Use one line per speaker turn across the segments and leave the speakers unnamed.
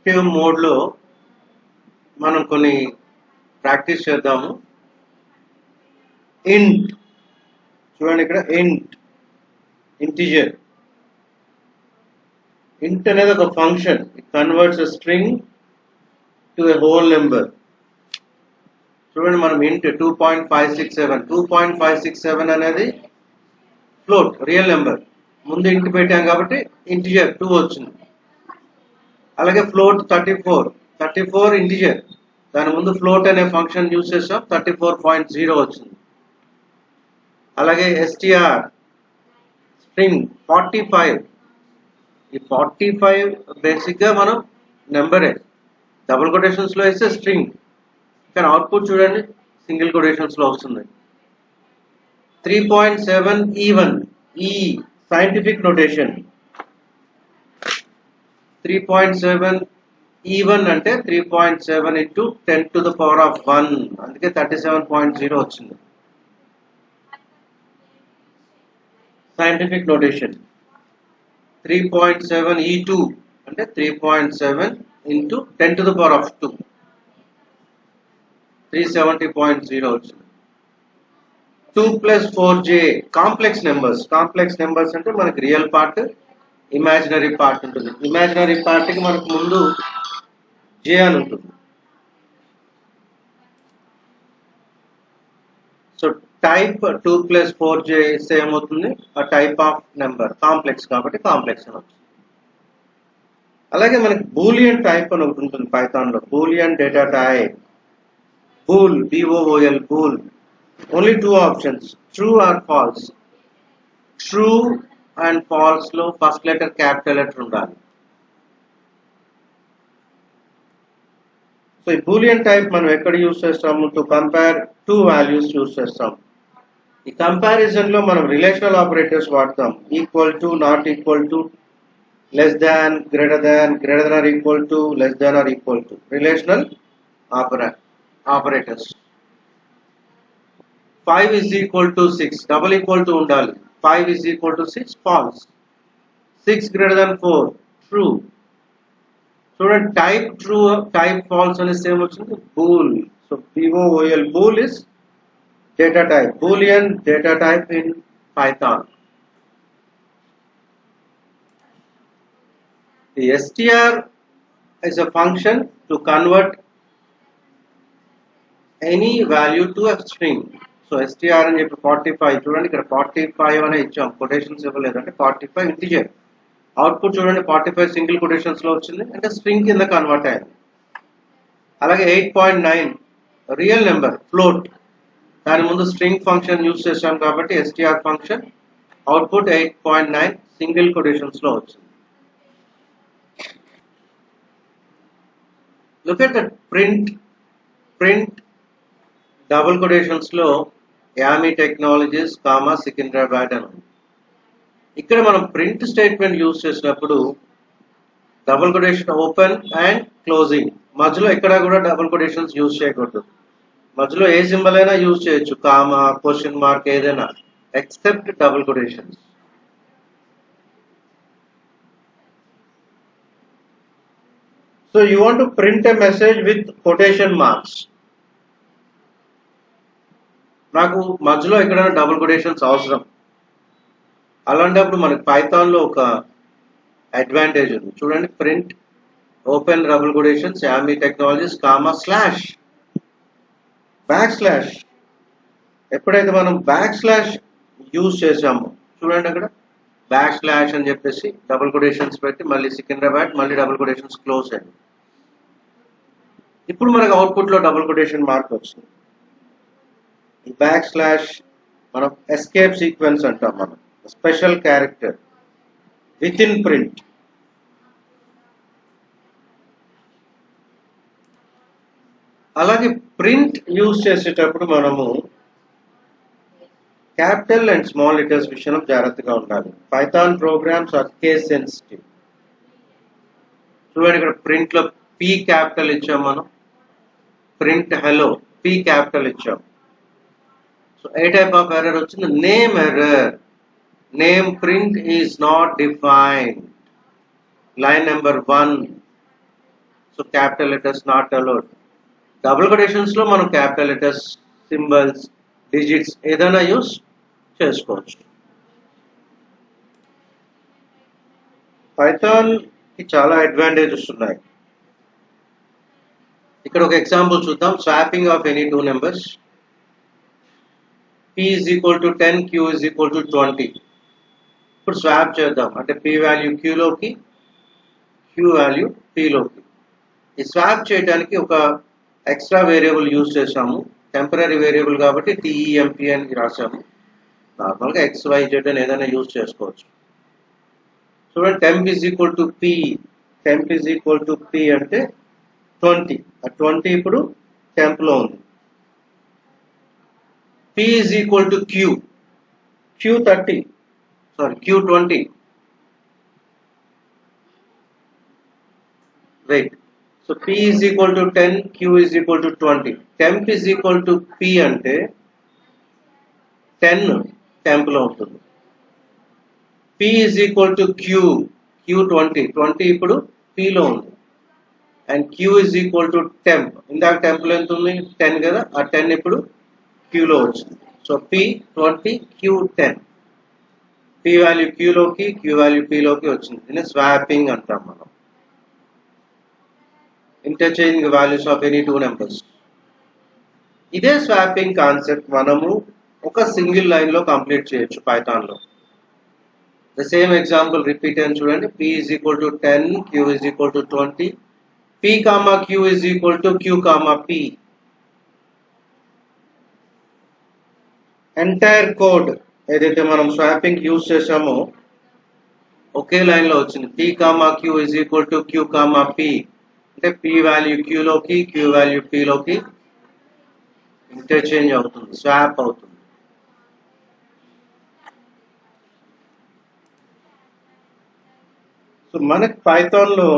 Active మోడ్లో మనం కొన్ని ప్రాక్టీస్ చేద్దాము. ఇంట్ చూడండి, ఇక్కడ ఇంటిజర్. ఇంట్ అనేది ఒక function. It converts a string to a whole number. చూడండి, మనం ఇంట్ 2.567 అనేది ఫ్లోట్, రియల్ నెంబర్. ముందు ఇంట్ పెట్టాం కాబట్టి ఇంటిజర్ 2 వచ్చింది. అలాగే ఫ్లోట్ 34 ఇంటిజర్, దాని ముందు ఫ్లోట్ అనే ఫంక్షన్ యూజ్ చేసాం, 34.0 వచ్చింది. అలాగే str స్ట్రింగ్ 45. ఈ 45 బేసిక్గా మనం నెంబరే, డబుల్ కొటేషన్స్ లో వేస్తే స్ట్రింగ్, కానీ అవుట్పుట్ చూడండి సింగిల్ కొటేషన్స్ లో వస్తుంది. 3.7 ఈవెన్, ఈ సైంటిఫిక్ నోటేషన్. 3.7 ఈవెన్ అంటే 3.7 into 10 to the power of 1, అందుకే 37.0 వచ్చింది. సైంటిఫిక్ నోటేషన్ 3.7 E2 అంటే 3.7 into 10 to the power of 2, 370.0 వచ్చింది. 2 plus 4j కాంప్లెక్స్ నెంబర్స్ అంటే మనకి రియల్ పార్ట్, ఇమాజినరీ పార్ట్ ఉంటుంది. ఇమాజినరీ పార్ట్ కి మనకు ముందు j అని ఉంటుంది. సో టైప్ 2 plus 4j ఇస్తే ఏమవుతుంది, ఆ టైప్ ఆఫ్ నెంబర్ కాంప్లెక్స్ కాబట్టి కాంప్లెక్స్ అని వస్తుంది. అలాగే మనకి బూలియన్ టైప్ అని ఒకటి ఉంటుంది పైథాన్ లో, boolean data type. Bool, BOOL, bool. Only 2 options, true or false. True and false లో ఫస్ట్ లెటర్ క్యాపిటల్ లెటర్ ఉండాలి. సో ఈ బూలియన్ టైప్ మనం ఎక్కడ యూజ్ చేస్తాము, టు కంపేర్ 2 వాల్యూస్ యూజ్ చేస్తాం. ఈ కంపారిజన్ లో మనం రిలేషనల్ ఆపరేటర్స్ వాడతాం. Equal to, not equal to, less than, greater than or equal to, less than or equal to, relational operators. 5 is equal to 6, double equal to ఉండాలి. 5 is equal to 6, false. 6 greater than 4, true. చూడండి, type true, type falls అనే same వచ్చింది, bool. So BOOL, bool is data type, boolean data type in Python. The str is a function to convert any value to a string. So str అని చెప్పి 45, చూడండి ఇక్కడ 45 అనే ఇచ్చాం, quotations ఇవ్వలేదంటే 45 integer. Output చూడండి 45 single quotations లో వచ్చింది, అంటే స్ట్రింగ్ కింద కన్వర్ట్ అయింది. అలాగే 8.9 రియల్ నెంబర్, ఫ్లోట్, దాని ముందు స్ట్రింగ్ ఫంక్షన్ యూజ్ చేశాం కాబట్టి str function, output 8.9 single quotations లో వచ్చింది. Look at that print double quotations లో యామి టెక్నాలజీస్ కామా సికింద్రాబాద్ అని. ఇక్కడ మనం ప్రింట్ స్టేట్మెంట్ యూజ్ చేసినప్పుడు double quotation open and closing, మధ్యలో ఎక్కడ కూడా డబుల్ కొటేషన్స్ యూజ్ చేయకూడదు. మధ్యలో ఏ సింబల్ అయినా యూజ్ చేయొచ్చు, కామా, క్వశ్చన్ మార్క్, ఏదైనా, except double quotations. So you want to print a message with quotation marks. నాకు మధ్యలో ఎక్కడైనా డబుల్ కొటేషన్స్ అవసరం. అలాంటప్పుడు మనకి పైథాన్ లో ఒక అడ్వాంటేజ్ ఉంది, చూడండి. Print open double quotations Yami technologies comma slash, back slash. ఎప్పుడైతే మనం బ్యాక్ స్లాష్ యూజ్ చేసామో చూడండి, అక్కడ బ్యాక్ స్లాష్ అని చెప్పేసి డబుల్ కొటేషన్స్ పెట్టి మళ్ళీ సికింద్రాబాద్, మళ్ళీ డబుల్ కొటేషన్స్ క్లోజ్ అయ్యింది. ఇప్పుడు మనకు అవుట్పుట్ లో డబుల్ కొటేషన్ మార్క్ వచ్చింది. ఈ బ్యాక్ స్లాష్ మనం ఎస్కేప్ సీక్వెన్స్ అంటాం, మనం special character within print. అలాగే ప్రింట్ యూజ్ చేసేటప్పుడు మనము క్యాపిటల్ అండ్ స్మాల్ లెటర్స్ విషయంలో జాగ్రత్తగా ఉండాలి. Python programs are case sensitive. చూడండి, ఇక్కడ ప్రింట్ లో P క్యాపిటల్ ఇచ్చాం మనం, ప్రింట్ హలో P క్యాపిటల్ ఇచ్చాం. So a type of error వచ్చింది, name error. Name print is not defined. Line number 1 so capital letters not allowed. Double quotations లో మనం capital letters, symbols, digits ఏదైనా use చేసుకోవచ్చు. Python కి చాలా advantages ఉన్నాయి. ఇక్కడ ఒక ఎగ్జాంపుల్ చూద్దాం. Swapping of any two numbers. p is equal to 10, q is equal to 20. ఇప్పుడు స్వాప్ చేద్దాం. అంటే p వాల్యూ q లోకి, q వాల్యూ p లోకి. ఈ స్వాప్ చేయడానికి ఒక ఎక్స్ట్రా వేరియబుల్ యూజ్ చేసాము. టెంపరీ వేరియబుల్ కాబట్టి temp అని రాసాము. నార్మల్గా xyz అని ఏదైనా యూజ్ చేసుకోవచ్చు. చూడండి, temp is equal to p. temp is equal to p అంటే 20. ఆ 20 ఇప్పుడు temp లో ఉంది. p is equal to q. q30. Sorry, q20. Wait. So p is equal to 10, q is equal to 20. Temp is equal to p అంటే 10 temp లో ఉంటుంది. p is equal to q. q20. 20 ఇప్పుడు p లో ఉంది. And q is equal to temp. ఇందాక temp లో ఎంత ఉంది? 10 కదా. ఆ 10 ఇప్పుడు q లో వచ్చింది. So p 20, q 10. p value q లోకి, q వాల్యూ p లోకి వచ్చింది. దీన్ని స్వాపింగ్ అంటాం మనం. Interchanging values of any two numbers. ఇదే స్వాపింగ్ కాన్సెప్ట్ మనము ఒక సింగిల్ లైన్ లో కంప్లీట్ చేయొచ్చు పైథాన్ లో. ద సేమ్ ఎగ్జాంపుల్ రిపీట్ అని చూడండి. p is equal to 10, q is equal to 20, p comma q is equal to q comma p. Entire code ఏదైతే మనం స్వాపింగ్ యూజ్ చేసామో ఒకే లైన్ లో వచ్చింది. p comma q is equal to q comma p అంటే p value q లోకి, q value p లోకి interchange అవుతుంది, swap అవుతుంది. సో మనకి పైథాన్ లో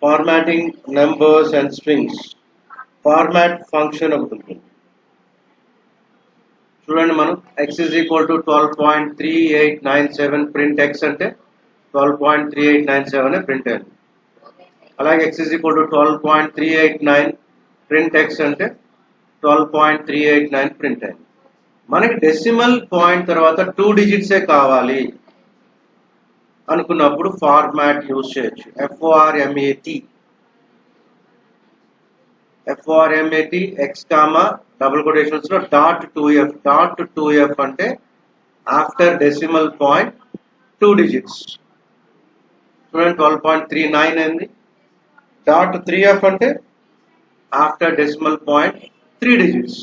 formatting numbers and strings format function ఒకటి ఉంటుంది. చూడండి, మనం x is equal to 12.3897 print x అంటే 12.3897 ప్రింట్ అయింది. అలాగే x is equal to 12.389 print x అంటే 12.389 ప్రింట్ అయింది. మనకి డెసిమల్ పాయింట్ తర్వాత 2 డిజిట్సే కావాలి అనుకున్నప్పుడు ఫార్మాట్ యూజ్ చేయొచ్చు. FORMAT x comma double quotations లో .2f. .2f అంటే ఆఫ్టర్ డెసిమల్ పాయింట్ 2 డిజిట్స్. చూడండి, 12.39 అయింది. .3f అంటే after decimal point 3 digits.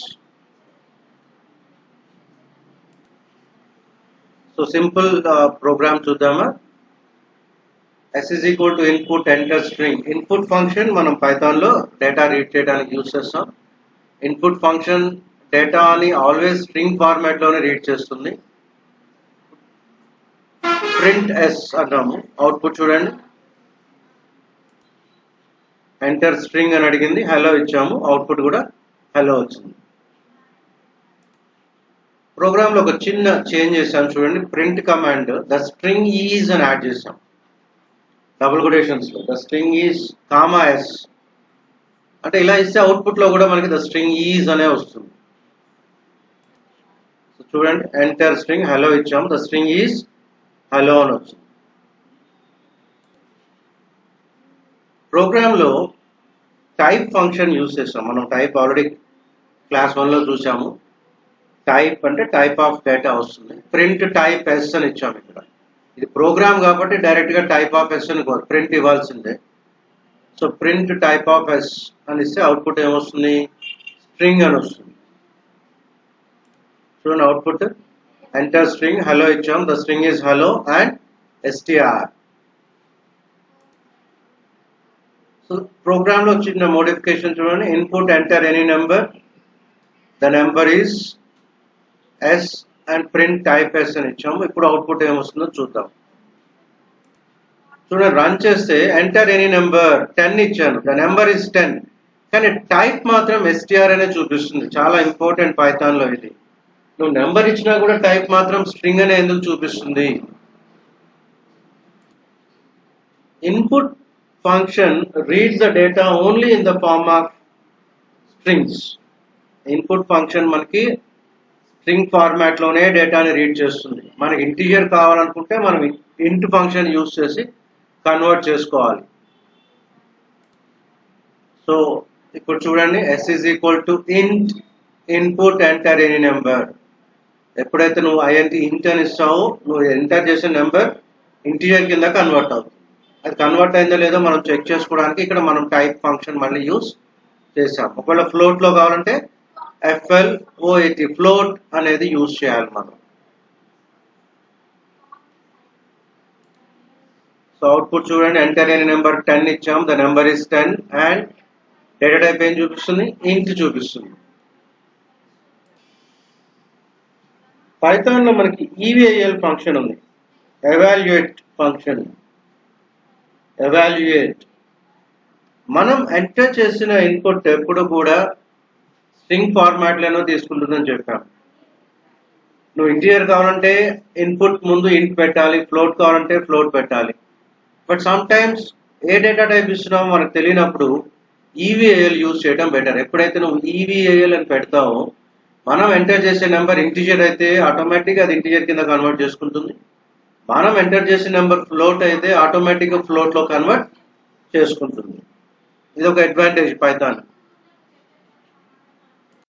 So simple program చూద్దామా. s is equal to input enter string. Input function మనం పైథాన్ లో data read చేయడానికి use చేస్తాం. ఇన్పుట్ ఫంక్షన్ డేటాని ఆల్వేస్ స్ట్రింగ్ ఫార్మాట్ లోనే రీడ్ చేస్తుంది. ప్రింట్ s అన్నాము. అవుట్పుట్ చూడండి, ఎంటర్ స్ట్రింగ్ అని అడిగింది, హలో ఇచ్చాము, అవుట్పుట్ కూడా హలో వచ్చింది. ప్రోగ్రామ్ లో ఒక చిన్న చేంజ్ చేసాం చూడండి. Print command the string is అని యాడ్ చేసాం డబుల్ కొటేషన్స్ లో. The string is comma s అంటే ఇలా ఇస్తే అవుట్పుట్ లో కూడా మనకి ద స్ట్రింగ్ ఈజ్ అనే వస్తుంది. చూడండి, ఎంటర్ స్ట్రింగ్ హలో ఇచ్చాము, ద స్ట్రింగ్ ఈజ్ హలో అని వచ్చింది. ప్రోగ్రామ్ లో టైప్ ఫంక్షన్ యూజ్ చేస్తాం మనం. టైప్ ఆల్రెడీ క్లాస్ 1 లో చూసాము. టైప్ అంటే టైప్ ఆఫ్ డేటా వస్తుంది. ప్రింట్ టైప్ ఎస్ అని ఇచ్చాము. ఇక్కడ ఇది ప్రోగ్రామ్ కాబట్టి డైరెక్ట్ గా టైప్ ఆఫ్ ఎస్ అని ప్రింట్ ఇవ్వాల్సిందే. So print type of s అని ఇస్తే అవుట్పుట్ ఏమొస్తుంది? స్ట్రింగ్ అని వస్తుంది. చూడండి, అవుట్పుట్ ఎంటర్ స్ట్రింగ్ హలో ఇచ్చాం, the string is hello and str. So program లో చిన్న మోడిఫికేషన్ చూడండి. Input enter any number, the number is s and print type s అని ఇచ్చాము. ఇప్పుడు అవుట్పుట్ ఏమొస్తుందో చూద్దాం. చూడండి, రన్ చేస్తే ఎంటర్ ఎనీ నెంబర్ 10 ఇచ్చాను, ద నెంబర్ ఈజ్ 10, కానీ టైప్ మాత్రం str అనే చూపిస్తుంది. చాలా ఇంపార్టెంట్ పైథాన్ లో ఇది. నువ్వు నెంబర్ ఇచ్చినా కూడా టైప్ మాత్రం స్ట్రింగ్ అనే ఎందుకు చూపిస్తుంది? Input function reads the data only in the form of strings. Input function మనకి స్ట్రింగ్ ఫార్మాట్ లోనే డేటాని రీడ్ చేస్తుంది. మనకి ఇంటీజర్ కావాలనుకుంటే మనం ఇంట్ ఫంక్షన్ యూజ్ చేసి కన్వర్ట్ చేసుకోవాలి. సో ఇప్పుడు చూడండి, s is equal to int input enter any number. ఎప్పుడైతే నువ్వు int అని ఇస్తావో నువ్వు ఎంటర్ చేసే నెంబర్ ఇంటీజర్ కింద కన్వర్ట్ అవుతుంది. అది కన్వర్ట్ అయిందో లేదో మనం చెక్ చేసుకోవడానికి ఇక్కడ మనం టైప్ ఫంక్షన్ మళ్ళీ యూజ్ చేసాం. ఒకవేళ ఫ్లోట్ లో కావాలంటే float ఫ్లోట్ అనేది యూజ్ చేయాలి మనం. సో అవుట్పుట్ చూడండి, ఎంటర్ ఎనీ నెంబర్ 10 ఇచ్చాం, the number is 10 and data type ఏం చూపిస్తుంది, ఇంట్ చూపిస్తుంది. పైథాన్ లో మనకి EVAL ఫంక్షన్ ఉంది, ఎవాల్యుయేట్ ఫంక్షన్. ఎవాల్యుయేట్ మనం ఎంటర్ చేసిన ఇన్పుట్ ఎప్పుడు కూడా స్ట్రింగ్ ఫార్మాట్ లోనో తీసుకుంటుందని చెప్పాం. నువ్వు ఇంటీజర్ కావాలంటే ఇన్పుట్ ముందు ఇంట్ పెట్టాలి, ఫ్లోట్ కావాలంటే ఫ్లోట్ పెట్టాలి. బట్ సమ్ టైమ్స్ ఏ డేటా టైప్ ఇస్తున్నావో మనకు తెలియనప్పుడు EVAL యూజ్ చేయడం బెటర్. ఎప్పుడైతే నువ్వు EVAL అని పెడతావో మనం ఎంటర్ చేసే నెంబర్ ఇంటీజర్ అయితే ఆటోమేటిక్గా అది ఇంటీజర్ కింద కన్వర్ట్ చేసుకుంటుంది. మనం ఎంటర్ చేసే నెంబర్ ఫ్లోట్ అయితే ఆటోమేటిక్గా ఫ్లోట్లో కన్వర్ట్ చేసుకుంటుంది. ఇది ఒక అడ్వాంటేజ్ పైథాన్.